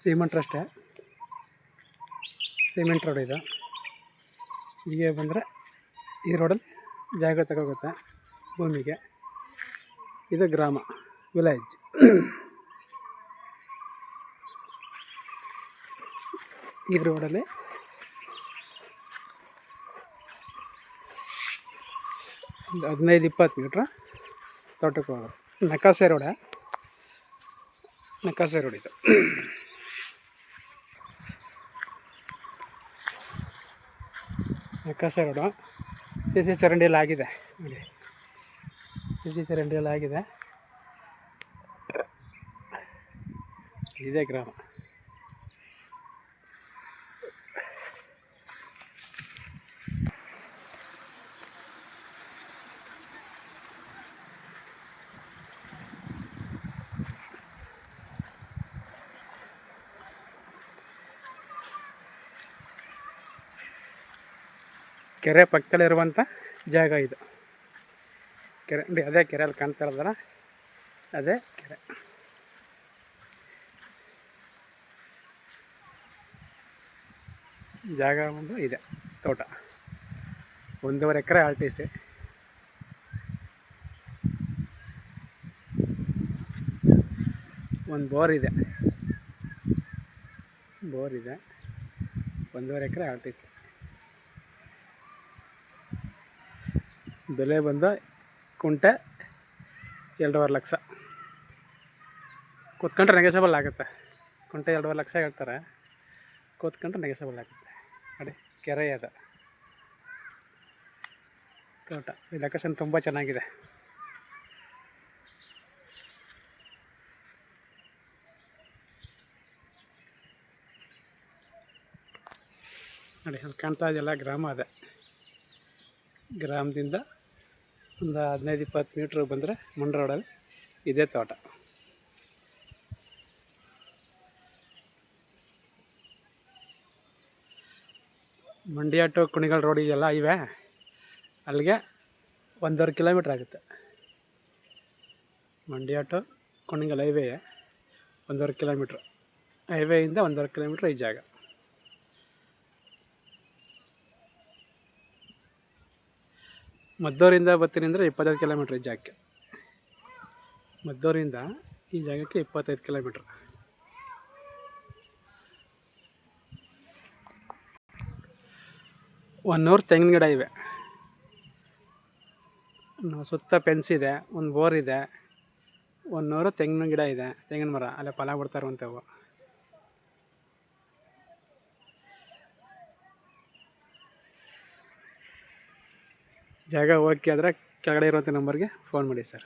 Cement ರಸ್ತೆ, cement road ಇದು. ಹೀಗೆ ಬಂದರೆ ಈ ರೋಡಲ್ಲಿ ಜಾಗ ತಗೋಗುತ್ತೆ ಭೂಮಿಗೆ. ಇದು ಗ್ರಾಮ, ವಿಲೇಜ್. ಈ ರೋಡಲ್ಲಿ ಒಂದು 15-20 ಮೀಟ್ರ್ ತೋಟಕ್ಕೆ ಹೋಗೋದು. ನಕಾಸೆ ರೋಡ್ ಇದು. ನಕಾಸೆ ರೋಡು ಸಿ ಚರಂಡಿಯಲ್ಲಿ ಆಗಿದೆ ನೋಡಿ. ಸಿ ಚರಂಡಿಯಲ್ಲಿ ಆಗಿದೆ. ಇದೇ ಗ್ರಾಮ. ಕೆರೆ ಪಕ್ಕದಲ್ಲಿರುವಂಥ ಜಾಗ ಇದು. ಕೆರೆ ನೋಡಿ, ಅದೇ ಕೆರೆಯಲ್ಲಿ ಕಾಣ್ತಾ ಇರೋದಲ್ಲ, ಅದೇ ಕೆರೆ. ಜಾಗ ಒಂದು ಇದೆ, ತೋಟ 1.5 ಎಕರೆ ಆಲ್ಟಿಸಿ. ಒಂದು ಬೋರ್ ಇದೆ, 1.5 ಎಕರೆ ಆಲ್ಟಿಸಿ. ಬೆಲೆ ಬಂದು ಕುಂಟೆ 2.5 ಲಕ್ಷ. ಕೂತ್ಕೊಂಡ್ರೆ ನೆಗೆಸಬಲ್ ಆಗುತ್ತೆ. ಕುಂಟೆ 2.5 ಲಕ್ಷ ಹೇಳ್ತಾರೆ, ಕೂತ್ಕೊಂಡ್ರೆ ನೆಗೆಸಬಲ್ ಆಗುತ್ತೆ. ನೋಡಿ, ಕೆರೆ ಅದು, ತೋಟ. ಈ ಲೊಕೇಶನ್ ತುಂಬ ಚೆನ್ನಾಗಿದೆ. ನೋಡಿ, ಅಲ್ಲಿ ಕಾಣ್ತಾ ಇದೆಯಲ್ಲ, ಗ್ರಾಮ ಅದೇ. ಗ್ರಾಮದಿಂದ ಒಂದು 15-20 ಮೀಟ್ರ್ ಬಂದರೆ ಮುಂಡ್ ರೋಡಲ್ಲಿ ಇದೇ ತೋಟ. ಮಂಡ್ಯ ಟು ಕುಣಿಗಲ್ ರೋಡ್ ಇದೆಯಲ್ಲ, ಇವೆ ಅಲ್ಲಿಗೆ 1.5 ಕಿಲೋಮೀಟ್ರ್ ಆಗುತ್ತೆ. Mandya to Kunigal highway 1.5 kilometre. ಹೈವೇಯಿಂದ 1.5 ಕಿಲೋಮೀಟ್ರ್ ಈ ಜಾಗ. ಮದ್ದೂರಿಂದ ಬರ್ತೀನಿ ಅಂದರೆ 25 ಕಿಲೋಮೀಟ್ರ್ ಈ ಜಾಗಕ್ಕೆ. ಮದ್ದೂರಿಂದ ಈ ಜಾಗಕ್ಕೆ 25 ಕಿಲೋಮೀಟ್ರ್. ಒಂದೂರು ತೆಂಗಿನ ಗಿಡ ಇವೆ, ಸುತ್ತ ಫೆನ್ಸ್ ಇದೆ, ಒಂದು ಬೋರ್ ಇದೆ, 100 ತೆಂಗಿನ ಗಿಡ ಇದೆ, ತೆಂಗಿನ ಮರ. ಅಲ್ಲೇ ಫಲ ಬಿಡ್ತಾ ಇರುವಂಥವು. ಜಾಗ ಓಕೆ ಆದರೆ ಕೆಳಗಡೆ ಇರುವಂಥ ನಂಬರ್ಗೆ ಫೋನ್ ಮಾಡಿ ಸರ್.